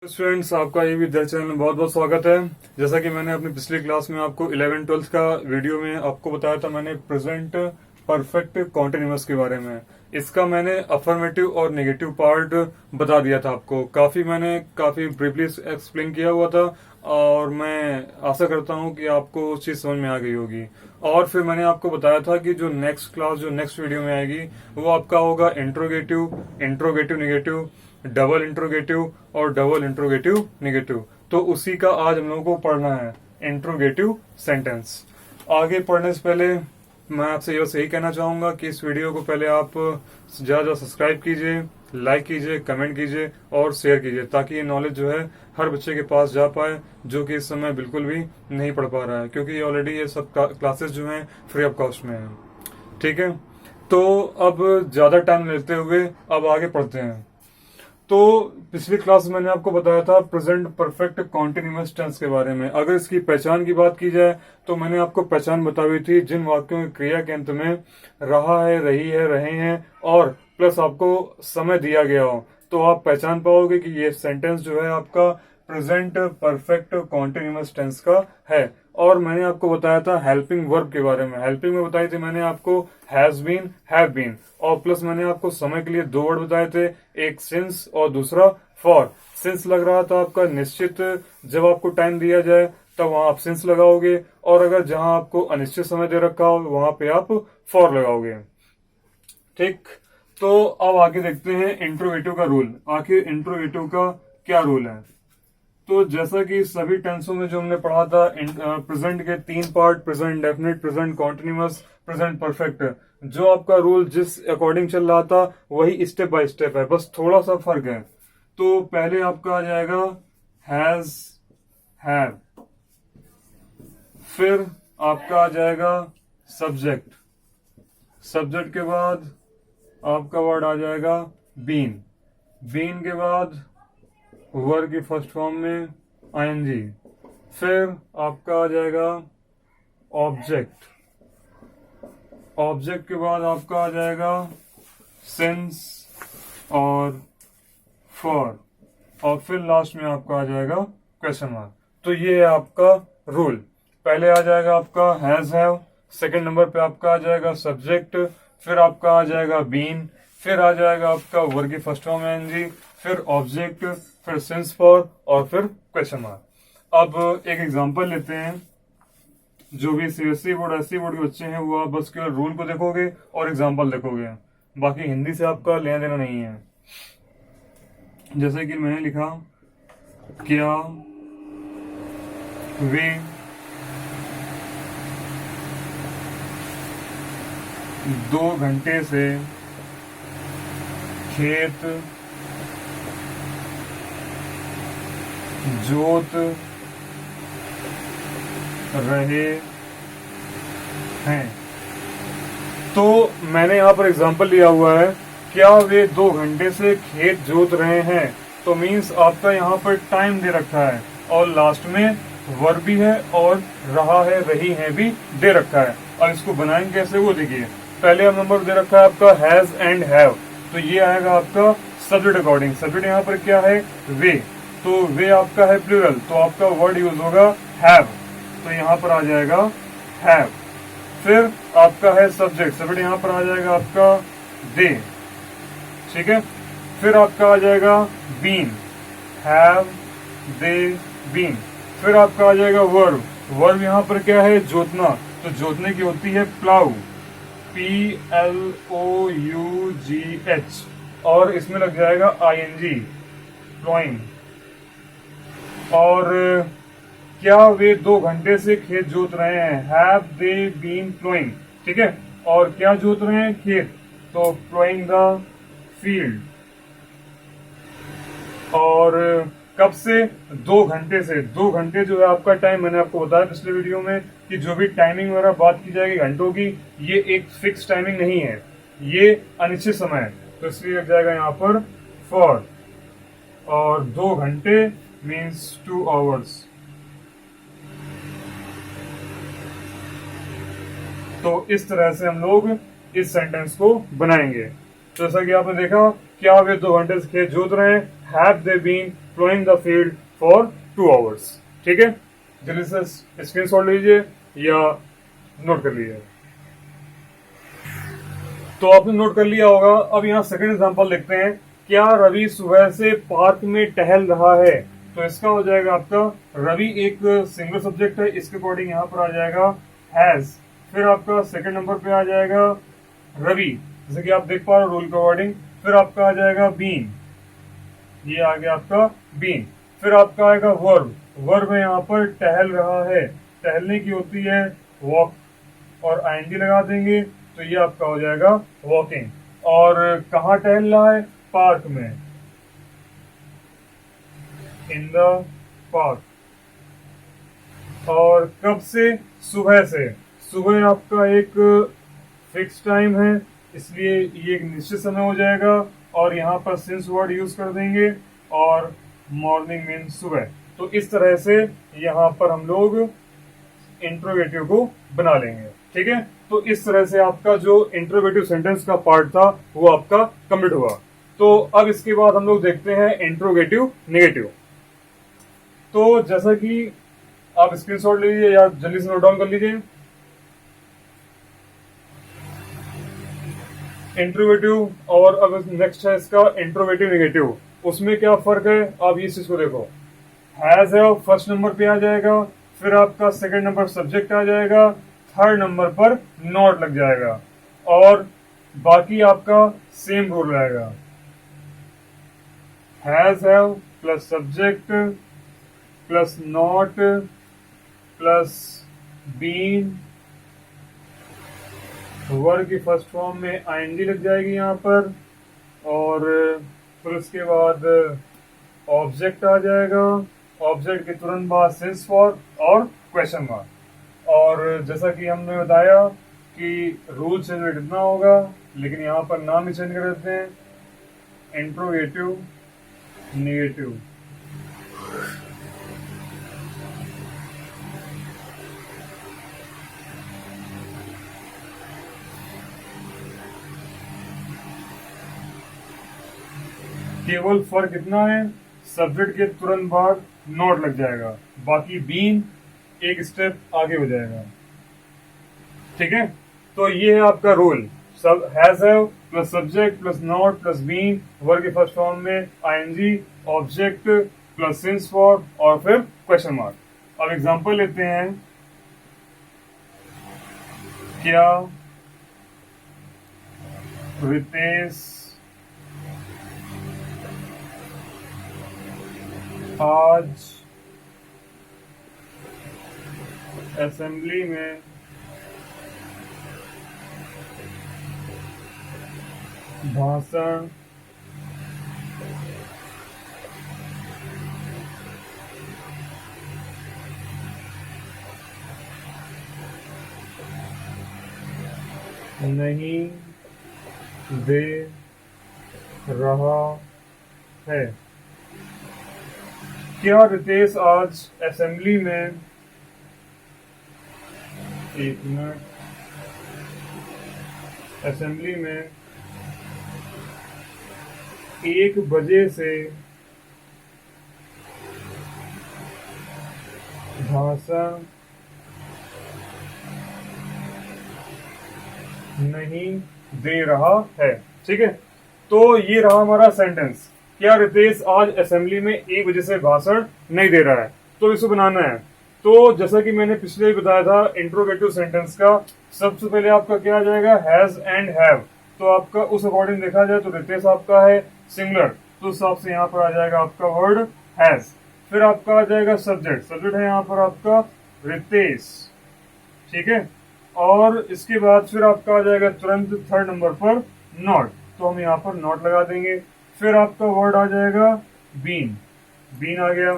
Students, आपका ये विद्या channel में बहुत बहुत स्वागत है। जैसा कि मैंने अपनी पिछली क्लास में आपको 11-12 का वीडियो में आपको बताया था, मैंने प्रेजेंट परफेक्ट कॉन्टिन्यूअस के बारे में। इसका मैंने अफर्मेटिव और नेगेटिव पार्ट बता दिया था आपको। काफी ब्रीफली एक्सप्लेन किया हुआ था और मैं आशा करता हूँ कि आपको उस चीज समझ में आ गई होगी। और फिर मैंने आपको बताया था कि जो नेक्स्ट वीडियो में आएगी वो आपका होगा इंट्रोगेटिव नेगेटिव, डबल इंट्रोगेटिव और डबल इंट्रोगेटिव नेगेटिव। तो उसी का आज हम लोगों को पढ़ना है, इंट्रोगेटिव सेंटेंस। आगे पढ़ने से पहले मैं आपसे बस यही कहना चाहूंगा कि इस वीडियो को पहले आप ज्यादा सब्सक्राइब कीजिए, लाइक कीजिए, कमेंट कीजिए और शेयर कीजिए, ताकि ये नॉलेज जो है हर बच्चे के पास जा पाए जो कि इस समय बिल्कुल भी नहीं पढ़ पा रहा है, क्योंकि ऑलरेडी ये सब क्लासेस जो हैं फ्री ऑफ कॉस्ट में है। ठीक है, तो अब ज्यादा टाइम लेते हुए अब आगे पढ़ते हैं। तो पिछली क्लास में मैंने आपको बताया था प्रेजेंट परफेक्ट कॉन्टिन्यूअस टेंस के बारे में। अगर इसकी पहचान की बात की जाए तो मैंने आपको पहचान बताई हुई थी, जिन वाक्यों की क्रिया के अंत में रहा है, रही है, रहे हैं और प्लस आपको समय दिया गया हो, तो आप पहचान पाओगे कि ये सेंटेंस जो है आपका प्रेजेंट परफेक्ट कॉन्टिन्यूअस टेंस का है। और मैंने आपको बताया था हेल्पिंग वर्ब के बारे में। हेल्पिंग में बताई थी मैंने आपको हैज बीन, हैव बीन, और प्लस मैंने आपको समय के लिए दो वर्ड बताए थे, एक सिंस और दूसरा फॉर। सिंस लग रहा था आपका निश्चित, जब आपको टाइम दिया जाए तब वहां आप सिंस लगाओगे, और अगर जहां आपको अनिश्चित समय दे रखा हो वहां पे आप फॉर लगाओगे। ठीक, तो अब आगे देखते हैं इंट्रोगेटिव का रूल। आखिर इंट्रोगेटिव का क्या रूल है? तो जैसा कि सभी टेंसों में जो हमने पढ़ा था, प्रेजेंट के तीन part, present indefinite, present continuous, present perfect, जो आपका रूल जिस अकॉर्डिंग चल रहा था वही स्टेप बाय स्टेप है, बस थोड़ा सा फर्क है। तो पहले आपका आ जाएगा हैज, हैव, फिर आपका आ जाएगा सब्जेक्ट, सब्जेक्ट के बाद आपका वर्ड आ जाएगा बीन, बीन के बाद वर्ब की फर्स्ट फॉर्म में आईएनजी, फिर आपका आ जाएगा ऑब्जेक्ट, ऑब्जेक्ट के बाद आपका आ जाएगा सिंस और फॉर, और फिर लास्ट में आपका आ जाएगा क्वेश्चन मार्क। तो ये है आपका रूल। पहले आ जाएगा आपका हैज, हैव, सेकंड नंबर पे आपका आ जाएगा सब्जेक्ट, फिर आपका आ जाएगा बीन, फिर आ जाएगा आपका वर्ब की फर्स्ट फॉर्म आईएनजी, फिर ऑब्जेक्ट, फिर सिंस फॉर और फिर क्वेश्चन मार्क। अब एक एग्जांपल लेते हैं। जो भी सीबीएसई बोर्ड, एससी बोर्ड के बच्चे हैं वो आप बस केवल रूल को देखोगे और एग्जांपल देखोगे, बाकी हिंदी से आपका लेना देना नहीं है। जैसे कि मैंने लिखा, क्या वे 2 घंटे से खेत जोत रहे हैं। तो मैंने यहाँ पर एग्जांपल लिया हुआ है, क्या वे 2 घंटे से खेत जोत रहे हैं, तो मीन्स आपका यहाँ पर टाइम दे रखा है और लास्ट में वर्ब भी है और रहा है, रही है भी दे रखा है। और इसको बनाएंगे कैसे वो देखिए। पहले अब नंबर दे रखा है आपका हैज एंड हैव, तो ये आएगा आपका सब्जेक्ट अकॉर्डिंग। सब्जेक्ट यहाँ पर क्या है? वे, तो वे आपका है प्लूरल, तो आपका वर्ड यूज होगा हैव, तो यहाँ पर आ जाएगा हैव। फिर आपका है सब्जेक्ट, सब्जेक्ट यहाँ पर आ जाएगा आपका दे, ठीक है। फिर आपका आ जाएगा बीन, हैव दे बीन। फिर आपका आ जाएगा वर्ब, वर्ब यहाँ पर क्या है? जोतना, तो जोतने की होती है प्लाउ, PLOUGH, और इसमें लग जाएगा ING, प्लॉइंग। और क्या वे 2 घंटे से खेत जोत रहे हैं? हैव दे बीन प्लॉइंग, ठीक है। और क्या जोत रहे हैं? खेत, तो प्लॉइंग द फील्ड। और कब से? 2 घंटे से। 2 घंटे जो है आपका टाइम, मैंने आपको बताया पिछले वीडियो में कि जो भी टाइमिंग वगैरह बात की जाएगी घंटों की, ये एक फिक्स टाइमिंग नहीं है, ये अनिश्चित समय है, तो इसलिए लग जाएगा यहाँ पर फॉर। और 2 घंटे मीन्स 2 आवर्स। तो इस तरह से हम लोग इस सेंटेंस को बनाएंगे। जैसा कि आपने देखा, क्या वे 2 घंटे से खेत जोत रहे हैं, have they been ploughing the field for 2 hours. ठीक है, जल्दी से स्क्रीनशॉट लीजिए या नोट कर लीजिए। तो आपने नोट कर लिया होगा। अब यहाँ सेकंड एग्जांपल देखते हैं। क्या रवि सुबह से पार्क में टहल रहा है? तो इसका हो जाएगा आपका, रवि एक सिंगल सब्जेक्ट है, इसके अकॉर्डिंग यहाँ पर आ जाएगा हैज। फिर आपका सेकंड नंबर पे आ जाएगा रवि, जैसे कि आप देख पा रहे हो रूल के अकॉर्डिंग। फिर आपका आ जाएगा बीन, ये आ गया आपका बीन। फिर आपका आएगा वर्ब, वर्ब है यहाँ पर टहल रहा है, टहलने की होती है वॉक, और आईएनजी लगा देंगे तो ये आपका हो जाएगा वॉकिंग। और कहाँ टहल रहा है? पार्क में, इन द पार्क। और कब से? सुबह से। सुबह आपका एक फिक्स टाइम है, इसलिए ये एक निश्चित समय हो जाएगा। और यहाँ पर सिंस वर्ड यूज कर देंगे, और मॉर्निंग मीन्स सुबह। तो इस तरह से यहाँ पर हम लोग इंट्रोगेटिव को बना लेंगे। ठीक है, तो इस तरह से आपका जो इंट्रोगेटिव सेंटेंस का पार्ट था वो आपका कंप्लीट हुआ। तो अब इसके बाद हम लोग देखते हैं इंट्रोगेटिव नेगेटिव। तो जैसा कि आप स्क्रीनशॉट लीजिए या जल्दी से नोट डाउन कर लीजिए। इंट्रोगेटिव और अब नेक्स्ट है इसका इंट्रोगेटिव नेगेटिव। उसमें क्या फर्क है, आप इस चीज को देखो। हैज है फर्स्ट नंबर पे आ जाएगा, फिर आपका सेकंड नंबर सब्जेक्ट आ जाएगा, थर्ड नंबर पर नॉट लग जाएगा, और बाकी आपका सेम रूल रहेगा। Has have plus subject plus not plus been, verb की फर्स्ट फॉर्म में आईएनजी लग जाएगी यहाँ पर, और फिर उसके बाद ऑब्जेक्ट आ जाएगा, ऑब्जेक्ट के तुरंत बाद सिंस फॉर और क्वेश्चन मार्क। और जैसा कि हमने बताया कि रूल चेंज इतना होगा, लेकिन यहाँ पर नाम ही चेंज कर देते हैं, इंट्रोगेटिव नेगेटिव। केवल फर्क इतना है, सब्जेक्ट के तुरंत बाद नॉट लग जाएगा, बाकी बीन एक स्टेप आगे हो जाएगा। ठीक है, तो ये है आपका रूल। सब has have plus subject plus not plus been, verb के फर्स्ट फॉर्म में ING, object plus since for और फिर क्वेश्चन मार्क। अब एग्जांपल लेते हैं। क्या रितेश आज असेंबली में भाषण नहीं दे रहा है? क्या रितेश आज असेंबली में, एक मिनट, असेंबली में 1 बजे से भाषण नहीं दे रहा है? ठीक है, तो ये रहा हमारा सेंटेंस। क्या रितेश आज असेंबली में 1 बजे से भाषण नहीं दे रहा है? तो इसको बनाना है। तो जैसा कि मैंने पिछले ही बताया था, इंट्रोगेटिव सेंटेंस का सबसे पहले आपका क्या आ जाएगा, हैज एंड हैव। तो आपका उस अकॉर्डिंग देखा जाए तो रितेश आपका है सिंगुलर, तो उस हिसाब से यहाँ पर आ जाएगा आपका वर्ड हैज। फिर आपका आ जाएगा सब्जेक्ट, सब्जेक्ट है यहाँ पर आपका रितेश। ठीक है, और इसके बाद फिर आपका आ जाएगा तुरंत थर्ड नंबर पर नॉट, तो हम यहाँ पर नॉट लगा देंगे। फिर आपका वर्ड आ जाएगा बीन, बीन आ गया।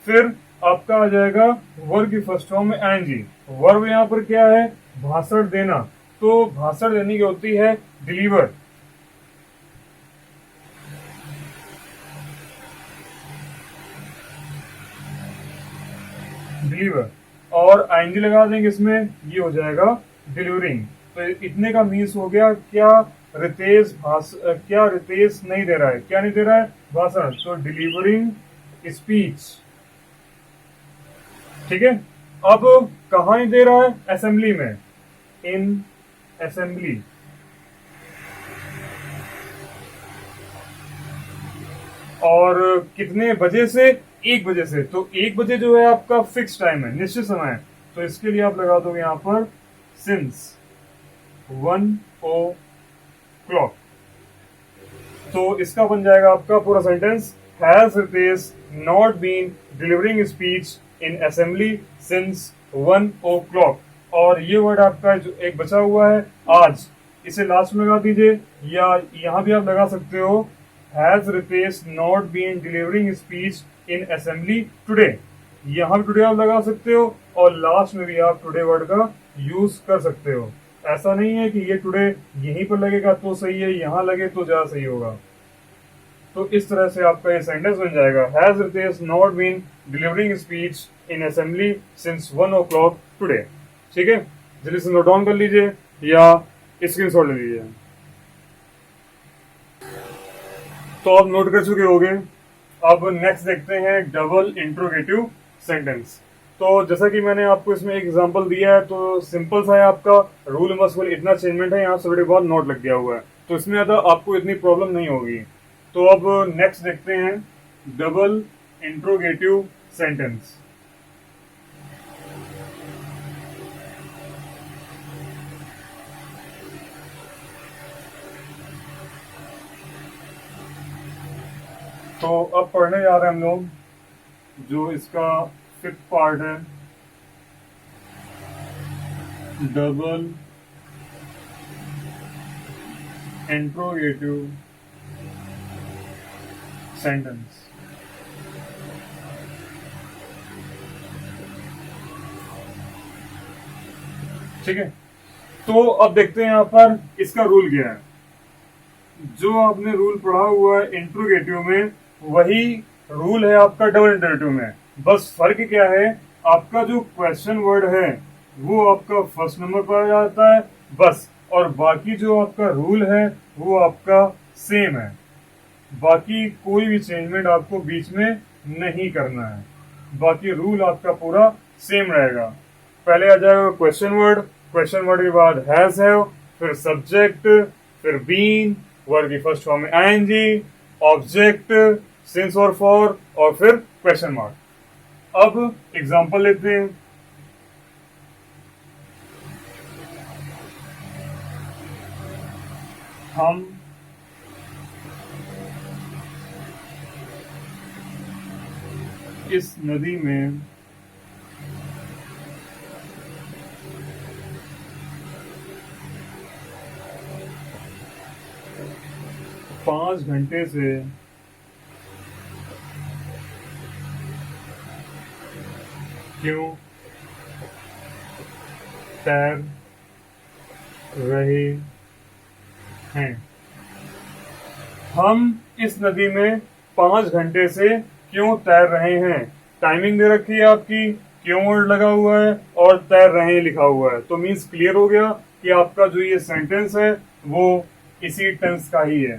फिर आपका आ जाएगा वर्ब की फर्स्ट फॉर्म में आईएनजी। वर्ब यहाँ पर क्या है, भाषण देना, तो भाषण देने की होती है डिलीवर। डिलीवर, और आईएनजी लगा देंगे इसमें, ये हो जाएगा डिलीवरिंग। तो इतने का मीन्स हो गया, क्या रितेश नहीं दे रहा है, क्या नहीं दे रहा है, भाषण। तो डिलीवरिंग स्पीच। ठीक है, अब कहां दे रहा है? असेंबली में, इन असेंबली। और कितने बजे से? 1 बजे से। तो 1 बजे जो है आपका फिक्स टाइम है, निश्चित समय है, तो इसके लिए आप लगा दोगे यहां पर सिंस 1 o'clock। तो इसका बन जाएगा आपका पूरा sentence, has Ritesh not been delivering speech in assembly since 1 o'clock। और ये वर्ड आपका जो एक बचा हुआ है आज, इसे लास्ट में लगा दीजिए, या यहां भी आप लगा सकते हो has Ritesh not been delivering speech in assembly today. यहां भी टुडे आप लगा सकते हो, और लास्ट में भी आप टुडे वर्ड का यूज कर सकते हो। ऐसा नहीं है कि ये टुडे यहीं पर लगेगा तो सही है, यहां लगे तो ज्यादा सही होगा। तो इस तरह से आपका ये सेंटेंस बन जाएगा, has Ritesh not been delivering speech in assembly since 1 o'clock today. ठीक है, जल्दी से नोट डाउन कर लीजिए या स्क्रीनशॉट ले लीजिए। तो आप नोट कर चुके होंगे। अब नेक्स्ट देखते हैं डबल इंट्रोगेटिव सेंटेंस। तो जैसा कि मैंने आपको इसमें एक एग्जांपल दिया है, तो सिंपल सा है आपका, रूल मस्ट विल इतना चेंजमेंट है, यहाँ थोड़ी बहुत नोट लग गया हुआ है, तो इसमें ज्यादा आपको इतनी प्रॉब्लम नहीं होगी। तो अब नेक्स्ट देखते हैं डबल इंट्रोगेटिव सेंटेंस। तो अब पढ़ने जा रहे हैं हम लोग जो इसका 5th पार्ट है, डबल इंट्रोगेटिव सेंटेंस। ठीक है, तो अब देखते हैं यहां पर इसका रूल क्या है। जो आपने रूल पढ़ा हुआ है इंट्रोगेटिव में, वही रूल है आपका डबल इंट्रोगेटिव में। बस फर्क क्या है, आपका जो क्वेश्चन वर्ड है वो आपका फर्स्ट नंबर पर आ जाता है बस, और बाकी जो आपका रूल है वो आपका सेम है। बाकी कोई भी चेंजमेंट आपको बीच में नहीं करना है, बाकी रूल आपका पूरा सेम रहेगा। पहले आ जाएगा क्वेश्चन वर्ड, क्वेश्चन वर्ड के बाद हैज हैव, फिर सब्जेक्ट, फिर बीन, वर्ड की फर्स्ट फॉर्म में आईएनजी, ऑब्जेक्ट, सिंस और फॉर, और फिर क्वेश्चन मार्क। अब एग्जांपल लेते हैं। हम इस नदी में 5 घंटे से क्यों तैर रहे हैं। हम इस नदी में 5 घंटे से क्यों तैर रहे हैं। टाइमिंग दे रखी है आपकी, क्यों वर्ड लगा हुआ है, और तैर रहे हैं लिखा हुआ है। तो मीन्स क्लियर हो गया कि आपका जो ये सेंटेंस है वो इसी टेंस का ही है।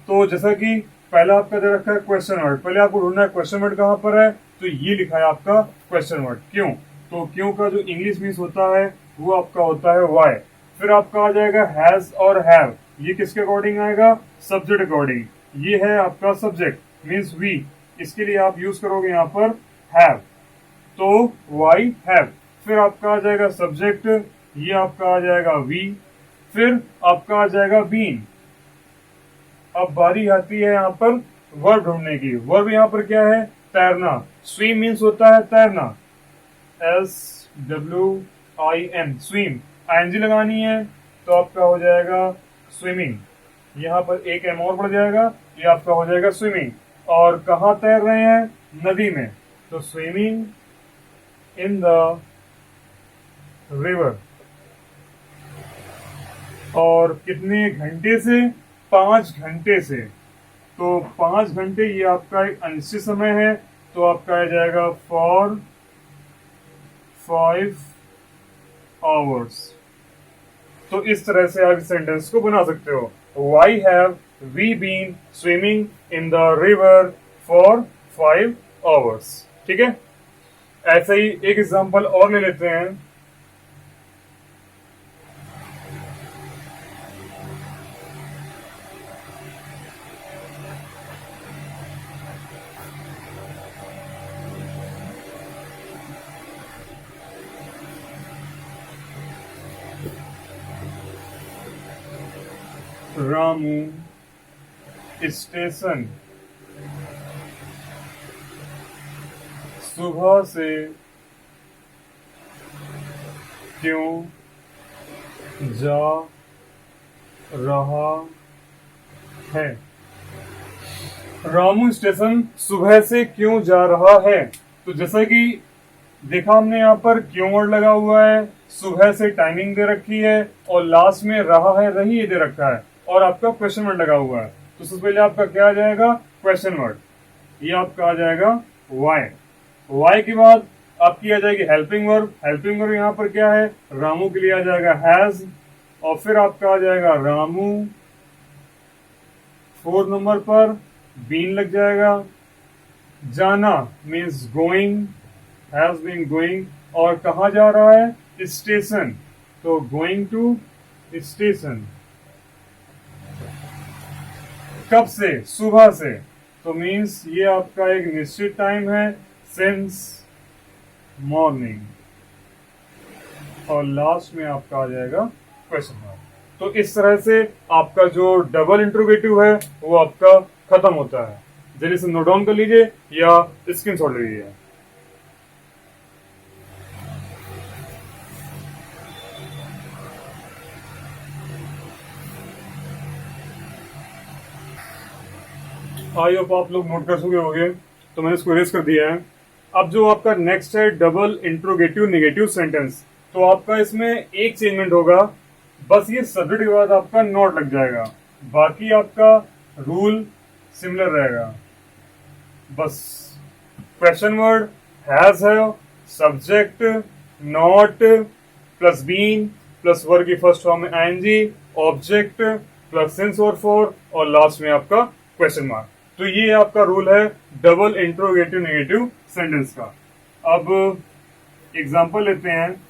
तो जैसा कि पहला आपका दे रखा है क्वेश्चन वर्ड, पहले आपको ढूंढना है क्वेश्चन वर्ड कहां पर है, तो ये लिखा है आपका क्वेश्चन वर्ड क्यों। तो क्यों का जो इंग्लिश मीन्स होता है वो आपका होता है वाई। फिर आपका आ जाएगा हैज और हैव, ये किसके अकॉर्डिंग आएगा, सब्जेक्ट अकॉर्डिंग। ये है आपका सब्जेक्ट मीन्स वी, इसके लिए आप यूज करोगे यहाँ पर हैव, तो वाई हैव। फिर आपका आ जाएगा सब्जेक्ट, ये आपका आ जाएगा वी। फिर आपका आ जाएगा बीन। अब बारी आती है यहाँ पर वर्ब ढूंढने की। वर्ब यहाँ पर क्या है, तैरना। स्विम मीन्स होता है तैरना, SWIM, स्विम। आईएनजी लगानी है तो आपका हो जाएगा स्विमिंग, यहाँ पर एक एम और बढ़ जाएगा, ये आपका हो जाएगा स्विमिंग। और कहाँ तैर रहे हैं, नदी में, तो स्विमिंग इन द रिवर। और कितने घंटे से, 5 घंटे से। तो 5 घंटे ये आपका एक अनिश्चित समय है, तो आपका आ जाएगा फॉर 5 आवर्स। तो इस तरह से आप सेंटेंस को बना सकते हो, why have we been swimming in the river for 5 hours. ठीक है, ऐसे ही एक एग्जांपल और ले लेते हैं। रामू स्टेशन सुबह से क्यों जा रहा है? रामू स्टेशन सुबह से क्यों जा रहा है? तो जैसा कि देखा हमने यहाँ पर क्यों वर्ड लगा हुआ है, सुबह से टाइमिंग दे रखी है और लास्ट में रहा है रही ये दे रखा है और आपका क्वेश्चन वर्ड लगा हुआ है। तो सबसे पहले आपका क्या आ जाएगा? Question word. ये आपका आ जाएगा वाई। वाई के बाद आपकी आ जाएगी हेल्पिंग वर्ब। हेल्पिंग वर्ब यहाँ पर क्या है? रामू के लिए आ जाएगा हैज, और फिर आपका आ जाएगा रामू। 4 नंबर पर बीन लग जाएगा। जाना means going, has been going, और कहा जा रहा है? स्टेशन, तो गोइंग टू स्टेशन। कब से? सुबह से, तो मीन्स ये आपका एक निश्चित टाइम है, सिंस मॉर्निंग, और लास्ट में आपका आ जाएगा क्वेश्चन मार्क। तो इस तरह से आपका जो डबल इंट्रोगेटिव है वो आपका खत्म होता है। जल्दी से नोट डाउन कर लीजिए या स्क्रीनशॉट ले लीजिए। आई होप आप लोग नोट कर चुके होंगे, तो मैंने इसको इरेज कर दिया है। अब जो आपका नेक्स्ट है डबल इंट्रोगेटिव नेगेटिव सेंटेंस, तो आपका इसमें एक चेंजमेंट होगा, बस ये सब्जेक्ट के बाद आपका नॉट लग जाएगा, बाकी आपका रूल सिमिलर रहेगा। बस क्वेश्चन वर्ड हैज है, subject not plus been plus verb की फर्स्ट फॉर्म में आईएनजी, ऑब्जेक्ट प्लस सिंस और फॉर, और लास्ट में आपका क्वेश्चन मार्क। तो ये आपका रूल है डबल इंट्रोगेटिव नेगेटिव सेंटेंस का। अब एग्जांपल लेते हैं।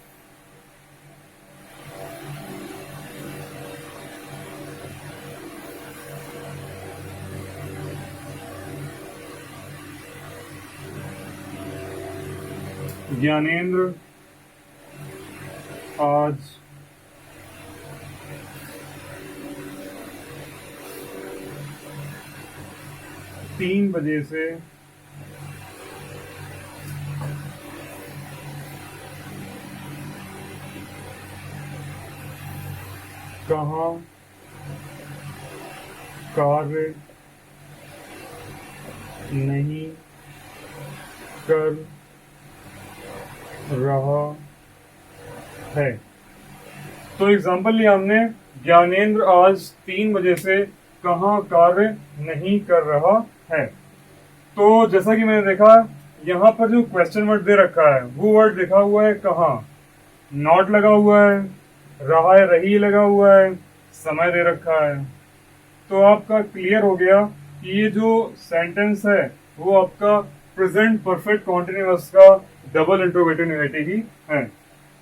ज्ञानेंद्र आज 3 बजे से कहाँ कार्य नहीं कर रहा है। तो एग्जाम्पल लिया हमने, ज्ञानेंद्र आज 3 बजे से कहाँ कार्य नहीं कर रहा है। तो जैसा कि मैंने देखा यहाँ पर जो क्वेश्चन वर्ड दे रखा है वो वर्ड लिखा हुआ है कहाँ, नॉट लगा हुआ है, रहा है रही लगा हुआ है, समय दे रखा है। तो आपका क्लियर हो गया कि ये जो सेंटेंस है वो आपका प्रेजेंट परफेक्ट कॉन्टिन्यूअस का डबल इंट्रोगेटिव नेगेटिव ही है।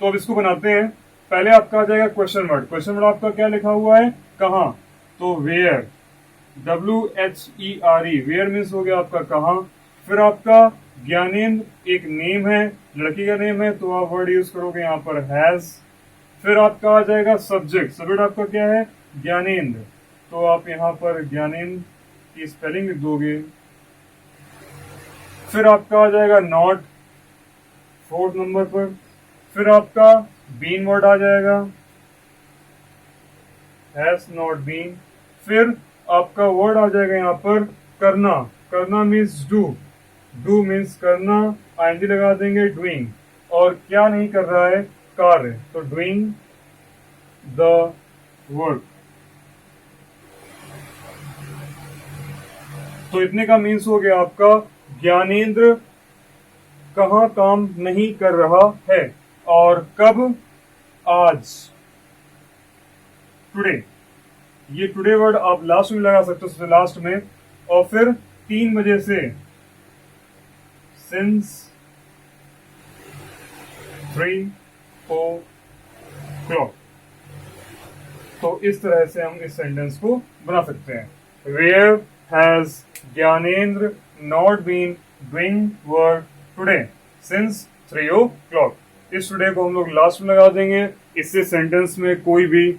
तो अब इसको बनाते हैं। पहले आपका आ जाएगा क्वेश्चन वर्ड। क्वेश्चन वर्ड आपका क्या लिखा हुआ है? कहाँ, तो वेयर, WHERE, वेयर मीन्स हो गया आपका कहाँ। फिर आपका ज्ञानेंद्र एक नेम है, लड़की का नेम है, तो आप वर्ड यूज करोगे यहाँ पर हैज। फिर आपका आ जाएगा सब्जेक्ट, सब्जेक्ट आपका क्या है? ज्ञानेंद्र, तो आप यहाँ पर ज्ञानेंद्र की स्पेलिंग लिख दोगे। फिर आपका आ जाएगा नॉट 4th नंबर पर। फिर आपका बीन वर्ड आ जाएगा, हैज नॉट बीन। फिर आपका वर्ड आ जाएगा यहाँ पर करना, करना मीन्स डू, डू मीन्स करना, आईएनजी लगा देंगे डूइंग, और क्या नहीं कर रहा है? कार्य, तो डूइंग द वर्क। तो इतने का मीन्स हो गया आपका ज्ञानेंद्र कहाँ काम नहीं कर रहा है, और कब? आज, टुडे। ये टुडे वर्ड आप लास्ट में लगा सकते हो, लास्ट में। और फिर 3 बजे से सिंस 3 o'clock। तो इस तरह से हम इस सेंटेंस को बना सकते हैं। Where has Gyanendra not been doing work today since 3 o'clock। इस टुडे को हम लोग लास्ट में लगा देंगे, इससे सेंटेंस में कोई भी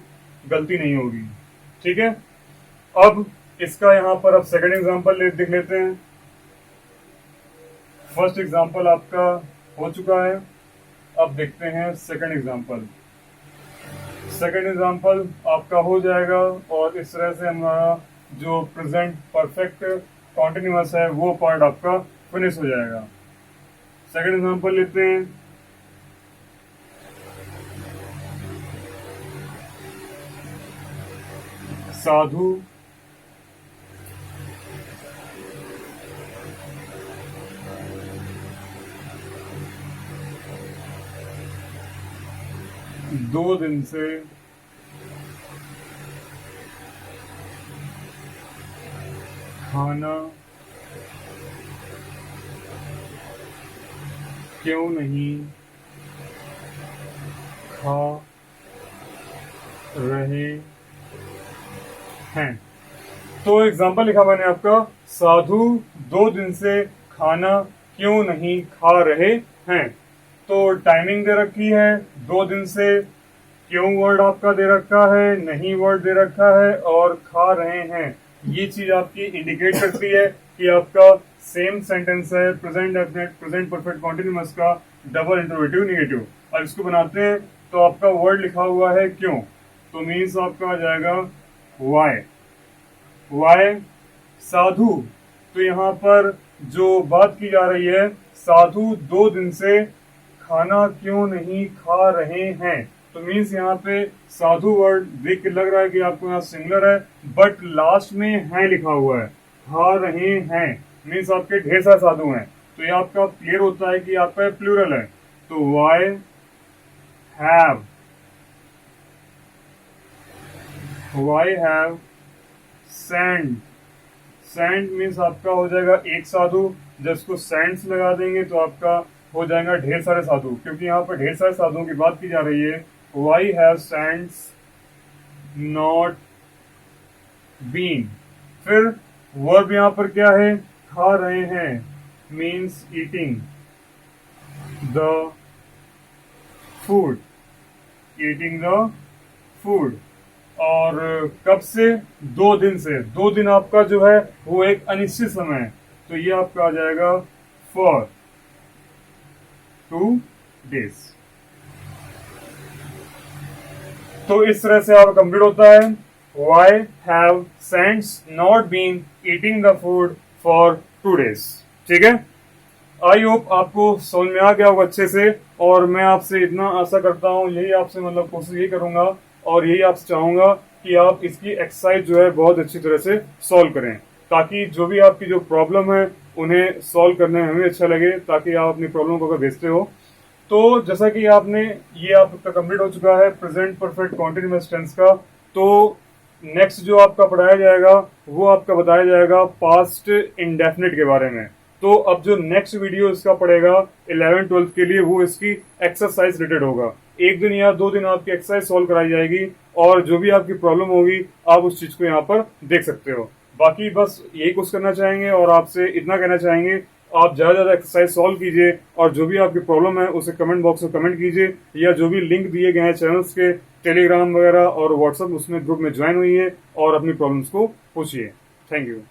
गलती नहीं होगी। ठीक है, अब इसका यहां पर अब सेकंड एग्जांपल देख लेते हैं। फर्स्ट एग्जांपल आपका हो चुका है, अब देखते हैं सेकंड एग्जांपल। सेकंड एग्जांपल आपका हो जाएगा और इस तरह से हमारा जो प्रेजेंट परफेक्ट कॉन्टिन्यूअस है वो पार्ट आपका फिनिश हो जाएगा। सेकंड एग्जांपल लेते हैं। साधु दो दिन से खाना क्यों नहीं खा रहे हैं। तो एग्जाम्पल लिखा मैंने आपका, साधु 2 दिन से खाना क्यों नहीं खा रहे हैं। तो टाइमिंग दे रखी है, 2 दिन से, क्यों वर्ड आपका दे रखा है, नहीं वर्ड दे रखा है, और खा रहे हैं। ये चीज आपकी इंडिकेट करती है कि आपका सेम सेंटेंस है, present definite present perfect continuous का डबल इंटरोगेटिव नेगेटिव। अब इसको बनाते हैं तो आपका वर्ड लिखा हुआ है क्यों, तो मीन्स आपका आ जाएगा वाई। वाई साधु, तो यहाँ पर जो बात की जा रही है, साधु 2 दिन से खाना क्यों नहीं खा रहे हैं। तो मीन्स यहाँ पे साधु वर्ड देख के लग रहा है कि आपको यहाँ सिंगुलर है, बट लास्ट में है लिखा हुआ है, खा रहे हैं, मीन्स आपके ढेर सारे साधु हैं। तो ये आपका क्लियर होता है कि आपका प्लूरल है। तो why have sand. Sand means आपका हो जाएगा एक साधु, जब इसको सैंड्स लगा देंगे तो आपका हो जाएगा ढेर सारे साधु, क्योंकि यहाँ पर ढेर सारे साधुओं की बात की जा रही है। Why have Sands not been. फिर वर्ब यहाँ पर क्या है, खा रहे हैं, means eating the food, eating the food. और कब से, 2 दिन से। 2 दिन आपका जो है वो एक अनिश्चित समय है, तो ये आपका आ जाएगा फॉर 2 days। तो इस तरह से आपका कंप्लीट होता है, why have Sands not been eating the food for 2 days। ठीक है, आई होप आपको समझ में आ गया होगा अच्छे से, और मैं आपसे इतना आशा करता हूँ, यही आपसे मतलब कोशिश यही करूंगा और यही आपसे चाहूंगा कि आप इसकी एक्सरसाइज जो है बहुत अच्छी तरह से सॉल्व करें, ताकि जो भी आपकी जो प्रॉब्लम है उन्हें सॉल्व करने में हमें अच्छा लगे, ताकि आप अपनी प्रॉब्लम को अगर भेजते हो। तो जैसा कि आपने, ये आपका कंप्लीट हो चुका है प्रेजेंट परफेक्ट कॉन्टिन्यूअस टेंस का। तो नेक्स्ट जो आपका पढ़ाया जाएगा वो आपका बताया जाएगा पास्ट इंडेफिनिट के बारे में। तो अब जो नेक्स्ट वीडियो इसका पड़ेगा 11th-12th के लिए, वो इसकी एक्सरसाइज रिलेटेड होगा। 1 दिन या 2 दिन आपकी एक्सरसाइज सॉल्व कराई जाएगी, और जो भी आपकी प्रॉब्लम होगी आप उस चीज को यहाँ पर देख सकते हो। बाकी बस यही कुछ करना चाहेंगे और आपसे इतना कहना चाहेंगे, आप ज्यादा ज्यादा एक्सरसाइज सॉल्व कीजिए, और जो भी आपकी प्रॉब्लम है उसे कमेंट बॉक्स में कमेंट कीजिए, या जो भी लिंक दिए गए हैं चैनल्स के, टेलीग्राम वगैरह और व्हाट्सएप, उसमें ग्रुप में ज्वाइन हुई है और अपनी प्रॉब्लम्स को पूछिए। Thank you.